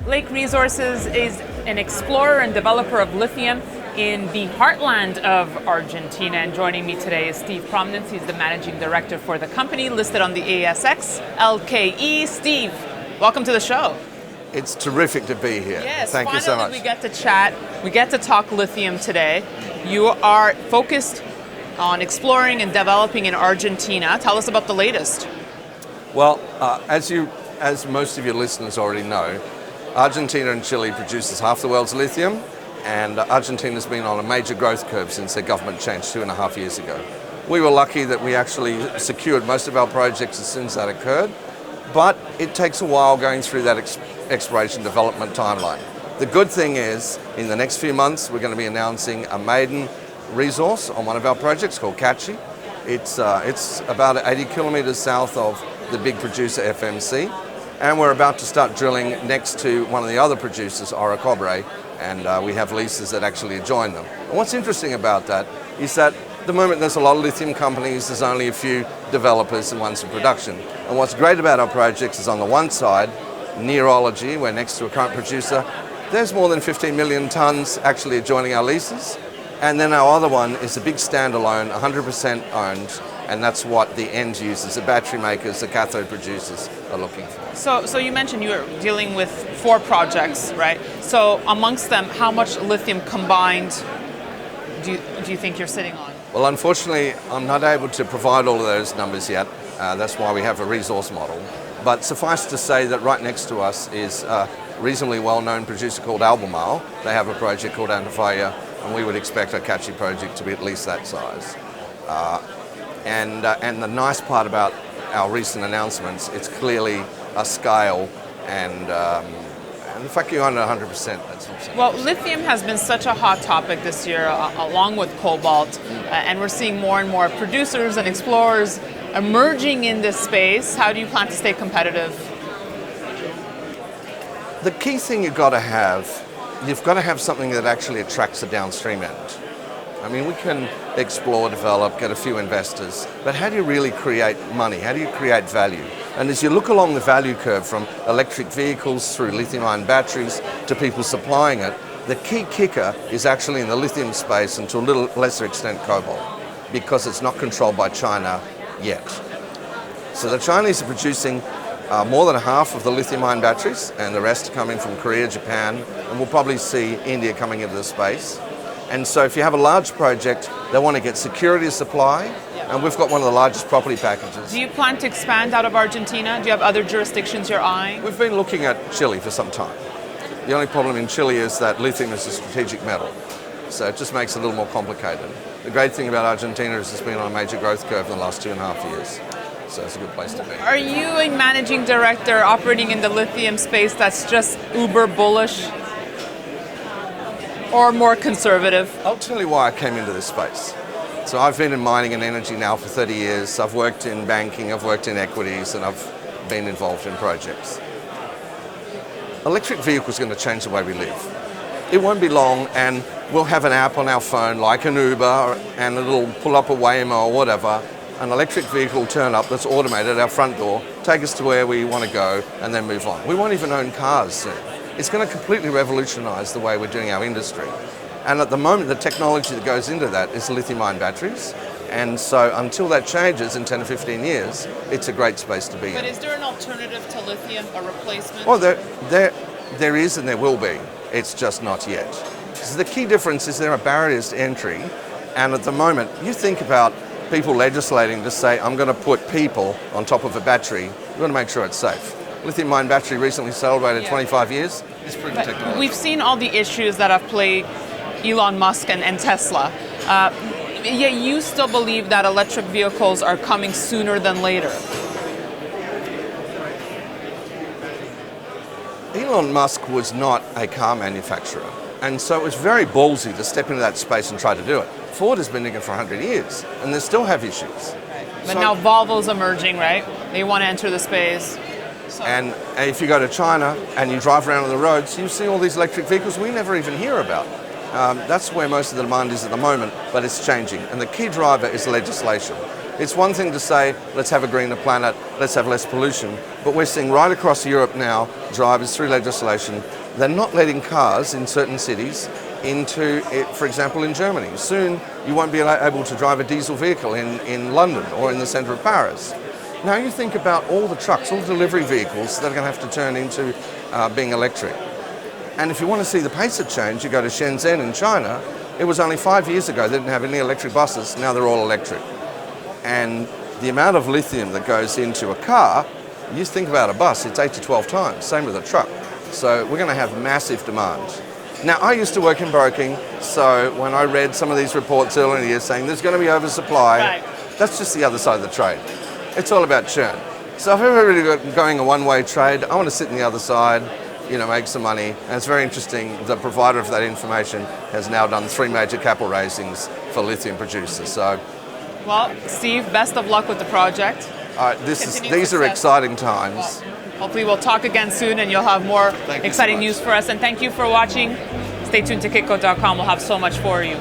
Lake Resources is an explorer and developer of lithium in the heartland of Argentina. And joining me today is Steve Promnitz. He's the managing director for the company, listed on the ASX, LKE. Steve, welcome to the show. It's terrific to be here. Yes, Thank you so much. Finally we get to chat. We get to talk lithium today. You are focused on exploring and developing in Argentina. Tell us about the latest. Well, as most of your listeners already know, Argentina and Chile produces half the world's lithium, and Argentina's been on a major growth curve since their government changed 2.5 years ago. We were lucky that we actually secured most of our projects as soon as that occurred, but it takes a while going through that exploration development timeline. The good thing is, in the next few months, we're going to be announcing a maiden resource on one of our projects called Cachi. It's about 80 kilometers south of the big producer FMC, and we're about to start drilling next to one of the other producers, Orocobre, and we have leases that actually adjoin them. And what's interesting about that is that at the moment there's a lot of lithium companies, there's only a few developers and ones in production. And what's great about our projects is on the one side, Nearology, we're next to a current producer, there's more than 15 million tons actually adjoining our leases. And then our other one is a big standalone, 100% owned, and that's what the end users, the battery makers, the cathode producers are looking for. So you mentioned you were dealing with 4 projects, right? So amongst them, how much lithium combined do you think you're sitting on? Well, unfortunately, I'm not able to provide all of those numbers yet. That's why we have a resource model. But suffice to say that right next to us is a reasonably well-known producer called Albemarle. They have a project called Antofalla, and we would expect a Cachi project to be at least that size. And the nice part about our recent announcements, it's clearly a scale, and the fact you own it 100%, that's also. Well, lithium has been such a hot topic this year, along with cobalt, and we're seeing more and more producers and explorers emerging in this space. How do you plan to stay competitive? The key thing you've got to have something that actually attracts the downstream end. I mean, we can explore, develop, get a few investors, but how do you really create money? How do you create value? And as you look along the value curve from electric vehicles through lithium-ion batteries to people supplying it, the key kicker is actually in the lithium space and to a little lesser extent cobalt, because it's not controlled by China yet. So the Chinese are producing more than half of the lithium-ion batteries, and the rest are coming from Korea, Japan, and we'll probably see India coming into the space. And so if you have a large project, they want to get security of supply, and we've got one of the largest property packages. Do you plan to expand out of Argentina? Do you have other jurisdictions you're eyeing? We've been looking at Chile for some time. The only problem in Chile is that lithium is a strategic metal, so it just makes it a little more complicated. The great thing about Argentina is it's been on a major growth curve in the last 2.5 years. So it's a good place to be. Are you a managing director operating in the lithium space that's just uber bullish or more conservative? I'll tell you why I came into this space. So I've been in mining and energy now for 30 years. I've worked in banking, I've worked in equities, and I've been involved in projects. Electric vehicles are going to change the way we live. It won't be long, and we'll have an app on our phone like an Uber, and it'll pull up a Waymo or whatever. An electric vehicle will turn up that's automated at our front door, take us to where we want to go, and then move on. We won't even own cars soon. It's going to completely revolutionize the way we're doing our industry. And at the moment, the technology that goes into that is lithium-ion batteries. And so until that changes in 10 or 15 years, it's a great space to be in. But is there an alternative to lithium, a replacement? Well, there is and there will be. It's just not yet. So the key difference is there are barriers to entry. And at the moment, you think about people legislating to say, I'm going to put people on top of a battery. You've got to make sure it's safe. Lithium-ion battery recently celebrated 25 years. It's proven technology. We've seen all the issues that have plagued Elon Musk and Tesla. Yet you still believe that electric vehicles are coming sooner than later. Elon Musk was not a car manufacturer, and so it was very ballsy to step into that space and try to do it. Ford has been doing it for 100 years, and they still have issues. Right. But now Volvo's emerging, right? They want to enter the space. So. And if you go to China and you drive around on the roads, you see all these electric vehicles we never even hear about. That's where most of the demand is at the moment, but it's changing. And the key driver is legislation. It's one thing to say, let's have a greener planet, let's have less pollution, but we're seeing right across Europe now, drivers through legislation, they're not letting cars in certain cities into it, for example, in Germany. Soon you won't be able to drive a diesel vehicle in London or in the centre of Paris. Now you think about all the trucks, all the delivery vehicles that are going to have to turn into being electric. And if you want to see the pace of change, you go to Shenzhen in China. It was only 5 years ago they didn't have any electric buses, now they're all electric. And the amount of lithium that goes into a car, you think about a bus, it's 8 to 12 times, same with a truck. So we're going to have massive demand. Now, I used to work in broking, so when I read some of these reports earlier in the year saying there's going to be oversupply, Right. that's just the other side of the trade. It's all about churn. So if ever really got going a one-way trade, I want to sit on the other side, make some money. And it's very interesting, the provider of that information has now done 3 major capital raisings for lithium producers. So, Well, Steve, best of luck with the project. these Continued are success. exciting times. Hopefully we'll talk again soon and you'll have more Thank you so exciting much. news for us. And thank you for watching. Stay tuned to Kitco.com. We'll have so much for you.